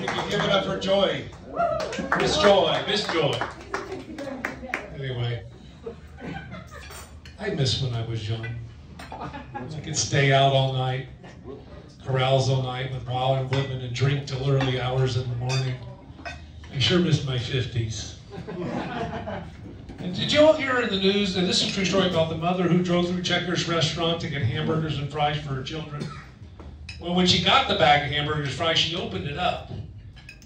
You can give it up for Joy. Miss Joy, Miss Joy. Anyway, I miss when I was young. I could stay out all night, carouse all night with bothered women and drink till early hours in the morning. I sure miss my 50s. And did you all hear in the news, and this is a true story about the mother who drove through Checkers restaurant to get hamburgers and fries for her children? Well, when she got the bag of hamburgers and fries, she opened it up.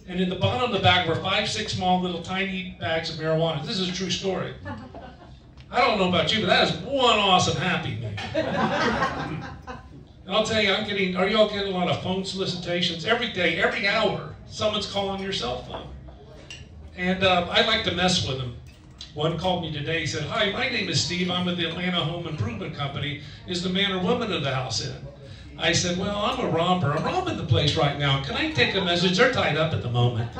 And in the bottom of the bag were 5, 6 small little tiny bags of marijuana. This is a true story. I don't know about you, but that is one awesome happy meal. And I'll tell you, are you all getting a lot of phone solicitations? Every day, every hour, someone's calling your cell phone. And I like to mess with them. One called me today, he said, "Hi, my name is Steve, I'm with the Atlanta Home Improvement Company. Is the man or woman of the house in?" I said, "Well, I'm a robber. I'm robbing the place right now. Can I take a message? They're tied up at the moment."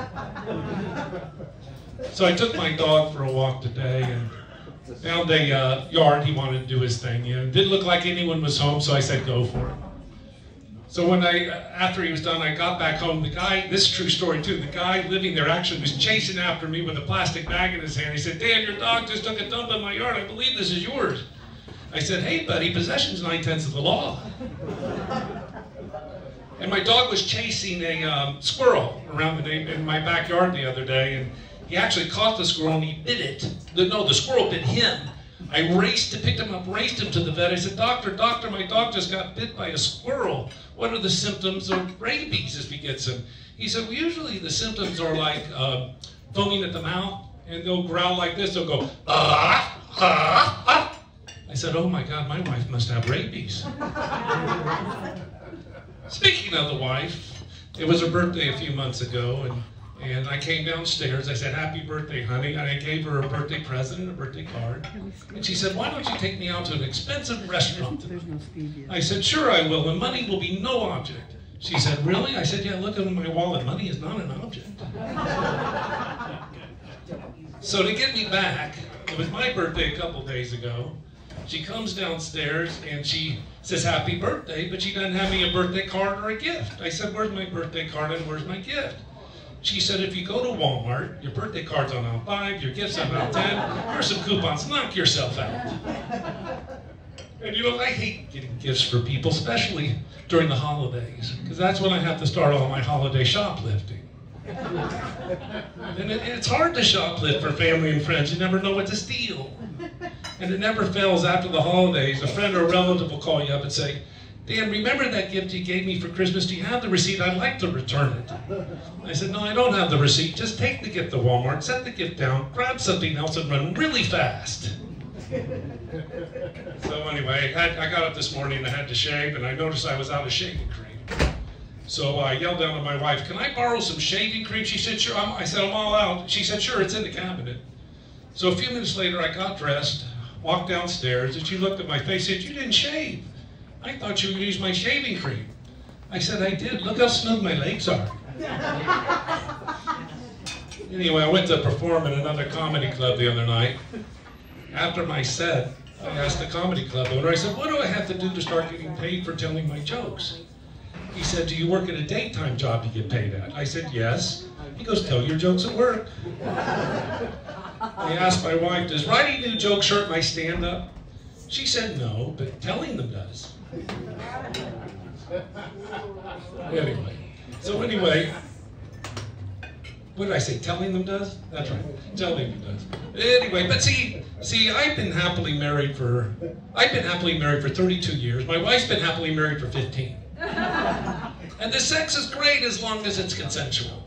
So I took my dog for a walk today and found a yard. He wanted to do his thing. You know, it didn't look like anyone was home, so I said, "Go for it." So when after he was done, I got back home. The guy, this is a true story too, the guy living there actually was chasing after me with a plastic bag in his hand. He said, "Dan, your dog just took a dump in my yard. I believe this is yours." I said, "Hey, buddy, possession's 9/10 of the law." And my dog was chasing a squirrel around in my backyard the other day, and he actually caught the squirrel and he bit it. No, the squirrel bit him. I picked him up, raced him to the vet. I said, doctor, my dog just got bit by a squirrel. What are the symptoms of rabies if he gets them?" He said, "Well, usually the symptoms are like foaming at the mouth, and they'll growl like this. They'll go, ah, ah, ah." I said, "Oh my God, my wife must have rabies." Speaking of the wife, it was her birthday a few months ago, and I came downstairs. I said, "Happy birthday, honey," and I gave her a birthday present and a birthday card. And she said, "Why don't you take me out to an expensive restaurant tonight?" I said, "Sure I will, and money will be no object." She said, "Really?" I said, "Yeah, look in my wallet. Money is not an object." So to get me back, it was my birthday a couple days ago. She comes downstairs and she says, "Happy birthday," but she doesn't have me a birthday card or a gift. I said, "Where's my birthday card and where's my gift?" She said, "If you go to Walmart, your birthday card's on aisle 5, your gift's on aisle 10, here's some coupons, knock yourself out." And you know, I hate getting gifts for people, especially during the holidays, because that's when I have to start all my holiday shoplifting. And it's hard to shoplift for family and friends. You never know what to steal. And it never fails after the holidays. A friend or a relative will call you up and say, "Dan, remember that gift you gave me for Christmas? Do you have the receipt? I'd like to return it." I said, "No, I don't have the receipt. Just take the gift to Walmart, set the gift down, grab something else, and run really fast." So anyway, I got up this morning and I had to shave, and I noticed I was out of shaving cream. So I yelled down to my wife, "Can I borrow some shaving cream?" She said, "Sure." I said, "I'm all out." She said, "Sure, it's in the cabinet." So a few minutes later, I got dressed, walked downstairs, and she looked at my face and said, "You didn't shave. I thought you would use my shaving cream." I said, "I did. Look how smooth my legs are." Anyway, I went to perform in another comedy club the other night. After my set, I asked the comedy club owner, I said, "What do I have to do to start getting paid for telling my jokes?" He said, "Do you work at a daytime job you get paid at?" I said, "Yes." He goes, "Tell your jokes at work." I asked my wife, "Does writing new jokes hurt my stand-up?" She said, "No, but telling them does." Anyway, what did I say? Telling them does? That's right. Telling them does. Anyway, but see, I've been happily married for 32 years. My wife's been happily married for 15. And the sex is great as long as it's consensual.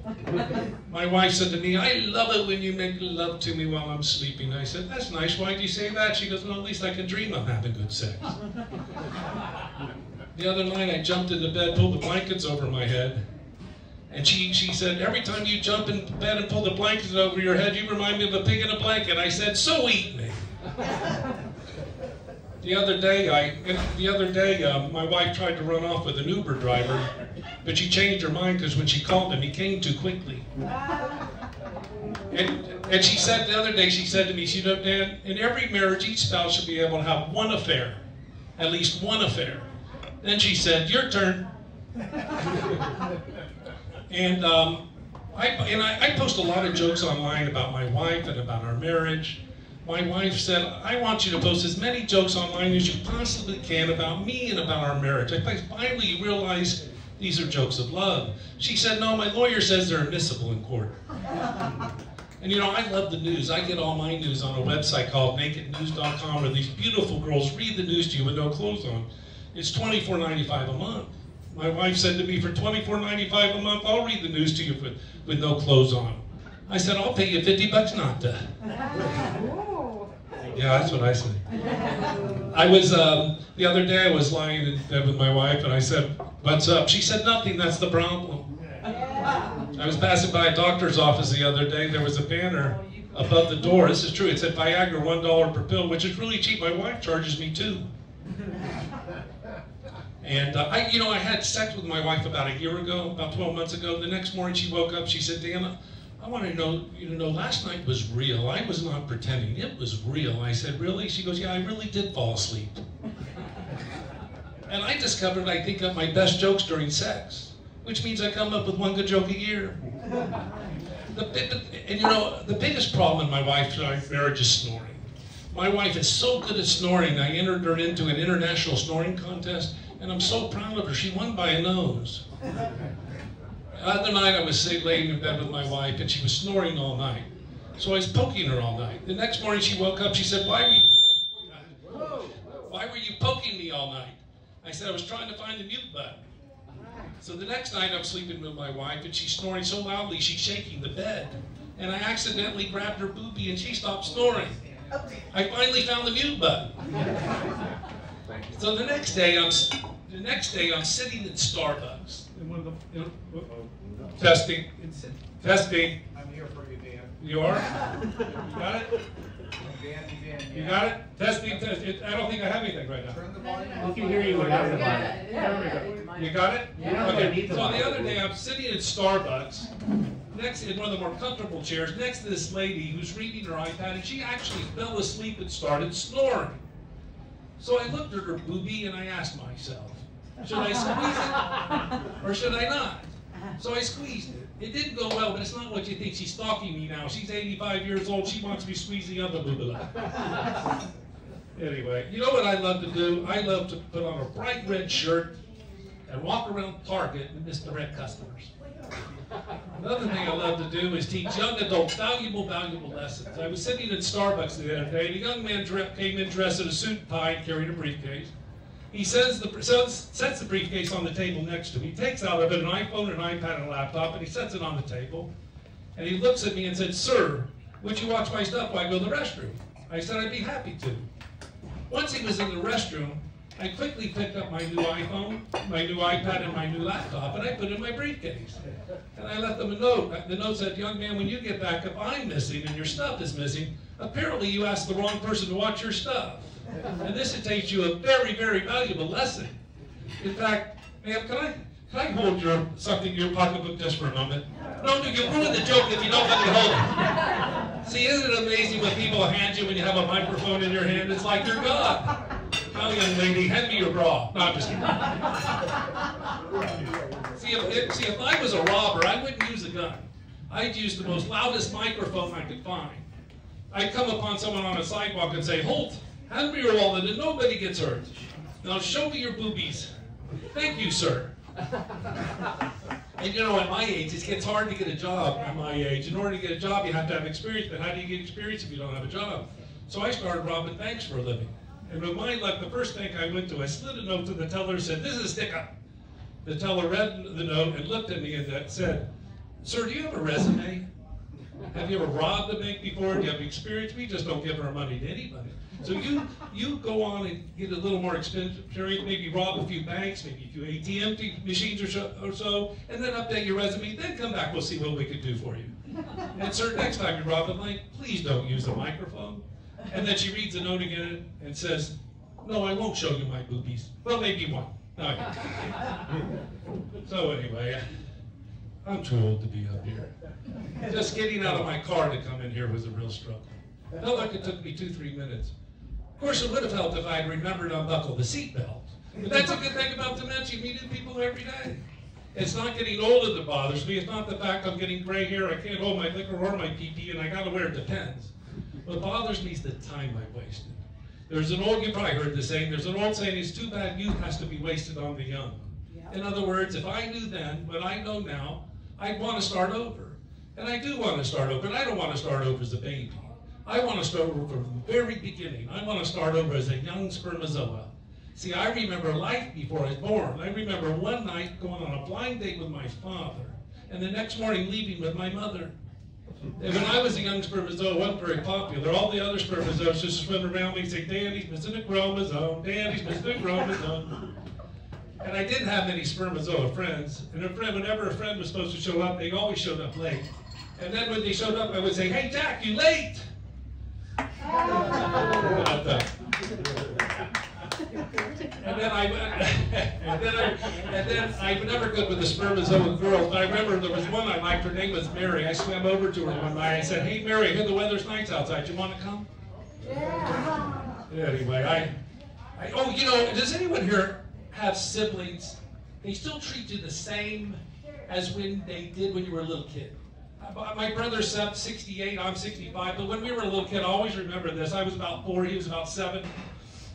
My wife said to me, "I love it when you make love to me while I'm sleeping." I said, "That's nice. Why do you say that?" She goes, "Well, at least I can dream of having good sex." The other night I jumped into bed, pulled the blankets over my head, and she said, "Every time you jump in bed and pull the blankets over your head, you remind me of a pig in a blanket." I said, "So eat me." The other day, my wife tried to run off with an Uber driver, but she changed her mind because when she called him, he came too quickly. And she said the other day, she said to me, she said, "Dan, in every marriage, each spouse should be able to have one affair, at least one affair." Then she said, "Your turn." And I post a lot of jokes online about my wife and about our marriage. My wife said, I want you to post as many jokes online as you possibly can about me and about our marriage. I finally realized these are jokes of love. She said, no, my lawyer says they're admissible in court. And you know, I love the news. I get all my news on a website called nakednews.com where these beautiful girls read the news to you with no clothes on. It's $24.95 a month. My wife said to me, for $24.95 a month, I'll read the news to you with no clothes on. I said, I'll pay you $50 not to. Yeah, that's what I said. I was, the other day I was lying in bed with my wife and I said, what's up? She said, nothing, that's the problem. I was passing by a doctor's office the other day. There was a banner above the door. This is true. It said Viagra, $1 per pill, which is really cheap. My wife charges me $2. And I had sex with my wife about a year ago, about 12 months ago. The next morning she woke up, she said, Dan, I want to know, last night was real. I was not pretending. It was real. I said, really? She goes, yeah, I really did fall asleep. And I discovered I think of my best jokes during sex, which means I come up with one good joke a year. The biggest problem in my wife's marriage is snoring. My wife is so good at snoring, I entered her into an international snoring contest, and I'm so proud of her. She won by a nose. The other night I was laying in bed with my wife, and she was snoring all night. So I was poking her all night. The next morning she woke up, she said, why were you poking me all night? I said, I was trying to find the mute button. So the next night I'm sleeping with my wife and she's snoring so loudly she's shaking the bed. And I accidentally grabbed her boobie and she stopped snoring. I finally found the mute button. So the next day I'm sitting in Starbucks. Testing. Testing. I'm here for you, Dan. You are? You got it? Dan, you got it? Testing. I don't think I have anything right now. Turn the volume. We can hear you without the volume. You got it? Yeah. Okay. So the other day I'm sitting at Starbucks, next in one of the more comfortable chairs, next to this lady who's reading her iPad, and she actually fell asleep and started snoring. So I looked at her boobie and I asked myself, should I squeeze it or should I not? So I squeezed it. It didn't go well, but it's not what you think. She's stalking me now. She's 85 years old. She wants me to squeeze the other boobie. Anyway, you know what I love to do? I love to put on a bright red shirt and walk around Target and misdirect customers. Another thing I love to do is teach young adults valuable lessons. I was sitting in Starbucks the other day, and a young man came in dressed in a suit and tie and carried a briefcase. He sets the briefcase on the table next to me. He takes out of it an iPhone, an iPad, and a laptop, and he sets it on the table. And he looks at me and said, "Sir, would you watch my stuff while I go to the restroom?" I said, "I'd be happy to." Once he was in the restroom, I quickly picked up my new iPhone, my new iPad, and my new laptop, and I put it in my briefcase. And I left them a note. The note said, "Young man, when you get back, if I'm missing and your stuff is missing, apparently you asked the wrong person to watch your stuff. And this will teach you a very, very valuable lesson." In fact, ma'am, can I hold something in your pocketbook just for a moment? No, you ruin the joke if you don't let me hold it. See, isn't it amazing what people hand you when you have a microphone in your hand? It's like you're God. Now, young lady, hand me your bra. No, I'm just kidding. See, if I was a robber, I wouldn't use a gun. I'd use the most loudest microphone I could find. I'd come upon someone on a sidewalk and say, "Halt, hand me your wallet and nobody gets hurt. Now show me your boobies. Thank you, sir." And you know, at my age, it gets hard to get a job at my age. In order to get a job, you have to have experience, but how do you get experience if you don't have a job? So I started robbing banks for a living. And with my luck, the first bank I went to, I slid a note to the teller and said, "This is a stick-up." The teller read the note and looked at me and said, "Sir, do you have a resume? Have you ever robbed a bank before? Do you have experience? We just don't give our money to anybody. So you go on and get a little more experience, maybe rob a few banks, maybe a few ATM machines or so, and then update your resume, then come back, we'll see what we could do for you. And sir, next time you rob a bank, please don't use a microphone." And then she reads the note again and says, "No, I won't show you my boobies. Well, maybe one." No, so anyway, I'm too old to be up here. Just getting out of my car to come in here was a real struggle. Felt like it took me 2-3 minutes. Of course, it would have helped if I had remembered to unbuckle the seatbelt. But that's a good thing about dementia. You meet new people every day. It's not getting older that bothers me. It's not the fact I'm getting gray hair, I can't hold my liquor or my pee-pee, and I gotta wear Depends. What bothers me is the time I wasted. There's an old, you probably heard the saying, there's an old saying, it's too bad youth has to be wasted on the young. In other words, if I knew then what I know now, I'd want to start over. And I do want to start over, but I don't want to start over as a baby. I want to start over from the very beginning. I want to start over as a young spermatozoa. See, I remember life before I was born. I remember one night going on a blind date with my father, and the next morning leaving with my mother. And when I was a young spermatozoa, it wasn't very popular. All the other spermatozoas just swim around me and say, Daddy's missing a chromosome, Daddy's missing a chromosome. And I didn't have many spermatozoa friends. And whenever a friend was supposed to show up, they always showed up late. And then when they showed up, I would say, hey, Jack, you late? And then I'm never good with the spermatozoa girls, but I remember there was one I liked, her name was Mary. I swam over to her one night, I said, hey Mary, I hear the weather's nice outside, you want to come? Yeah. Anyway, oh, you know, does anyone here have siblings? They still treat you the same as when they did when you were a little kid. My brother's 68, I'm 65, but when we were a little kid, I always remember this. I was about 4, he was about 7.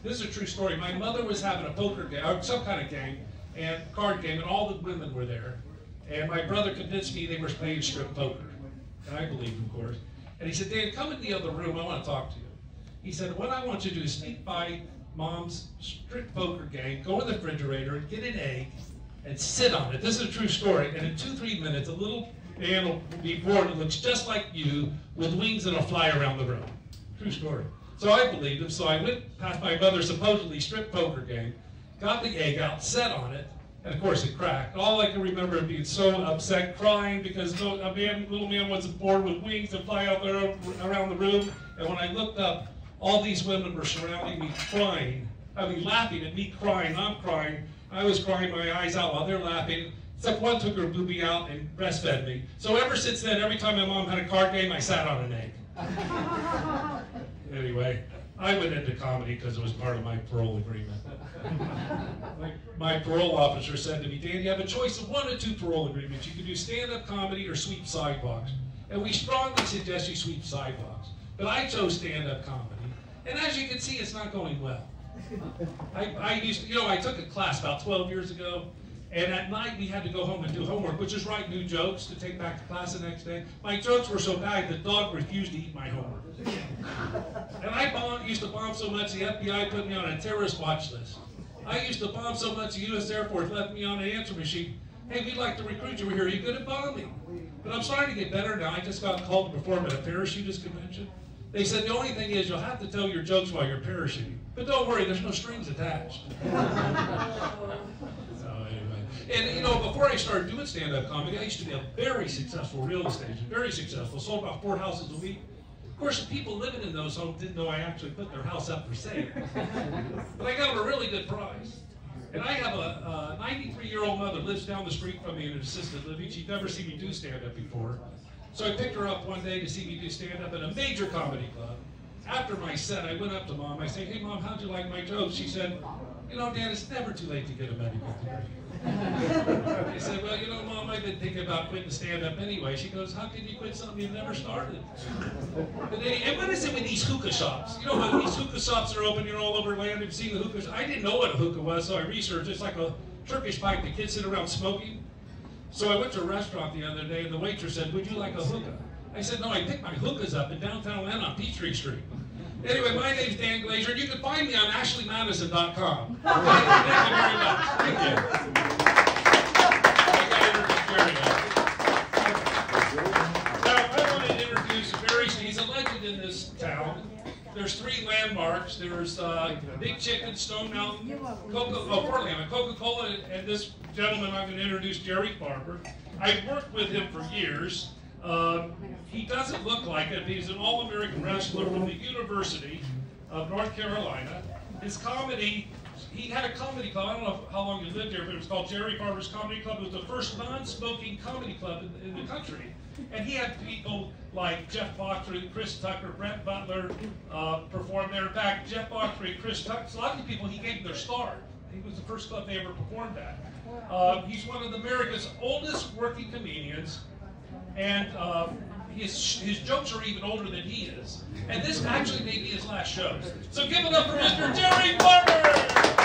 This is a true story. My mother was having a poker game, or some kind of game, and card game, and all the women were there. And my brother convinced me they were playing strip poker. And I believed, of course. And he said, Dan, come in the other room, I want to talk to you. He said, what I want you to do is sneak by Mom's strip poker game, go in the refrigerator, and get an egg, and sit on it. This is a true story. And in 2-3 minutes, a little man will be born that looks just like you, with wings and a fly around the room. True story. So I believed him, so I went past my mother's supposedly strip poker game, got the egg out, sat on it, and of course it cracked. All I can remember is being so upset, crying, because a little man wasn't born with wings and fly out there around the room. And when I looked up, all these women were surrounding me crying. I mean, laughing at me crying, I'm crying. I was crying my eyes out while they're laughing. Except one took her boobie out and breastfed me. So ever since then, every time my mom had a card game, I sat on an egg. Anyway, I went into comedy because it was part of my parole agreement. My parole officer said to me, Dan, you have a choice of 1 or 2 parole agreements. You can do stand-up comedy or sweep sidewalks. And we strongly suggest you sweep sidewalks. But I chose stand-up comedy. And as you can see, it's not going well. I took a class about 12 years ago. And at night, we had to go home and do homework, which is write new jokes to take back to class the next day. My jokes were so bad, the dog refused to eat my homework. And I used to bomb so much, the FBI put me on a terrorist watch list. I used to bomb so much, the U.S. Air Force left me on an answer machine. Hey, we'd like to recruit you. We're here. Are you good at bombing? But I'm starting to get better now. I just got called to perform at a parachutist convention. They said, the only thing is you'll have to tell your jokes while you're parachuting. But don't worry, there's no strings attached. And you know, before I started doing stand-up comedy, I used to be a very successful real estate agent, very successful, sold about 4 houses a week. Of course, the people living in those homes didn't know I actually put their house up for sale. But I got them a really good price. And I have a 93-year-old mother lives down the street from me in an assisted living. She'd never seen me do stand-up before. So I picked her up one day to see me do stand-up at a major comedy club. After my set, I went up to Mom. I said, hey, Mom, how'd you like my jokes? She said, you know, Dan, it's never too late to get a medical degree. I said, well, you know, Mom, I've been thinking about quitting stand-up anyway. She goes, how can you quit something you've never started? And what is it with these hookah shops? You know how these hookah shops are open, you're all over land, you've seen the hookah shops. I didn't know what a hookah was, so I researched. It's like a Turkish pipe that kids sit around smoking. So I went to a restaurant the other day, and the waitress said, would you like a hookah? I said, no, I picked my hookahs up in downtown Atlanta on Peachtree Street. Anyway, my name's Dan Glazer, and you can find me on AshleyMadison.com. Thank you very much. Thank you. Now, I want to introduce Barry. He's a legend in this town. There's 3 landmarks. There's Big Chicken, Stone Mountain, Coca-Cola, and this gentleman I'm going to introduce, Jerry Barber. I've worked with him for years. He doesn't look like it. He's an all-American wrestler from the University of North Carolina. His comedy, he had a comedy club. I don't know how long you lived here, but it was called Jerry Barber's Comedy Club. It was the first non-smoking comedy club in the country. And he had people like Jeff Foxtree, Chris Tucker, Brent Butler perform there. In fact, Jeff Foxtree, Chris Tucker, a lot of people, he gave them their start. He was the first club they ever performed at. He's one of America's oldest working comedians, and his jokes are even older than he is. And this actually may be his last show. So give it up for Mr. Jerry Barber!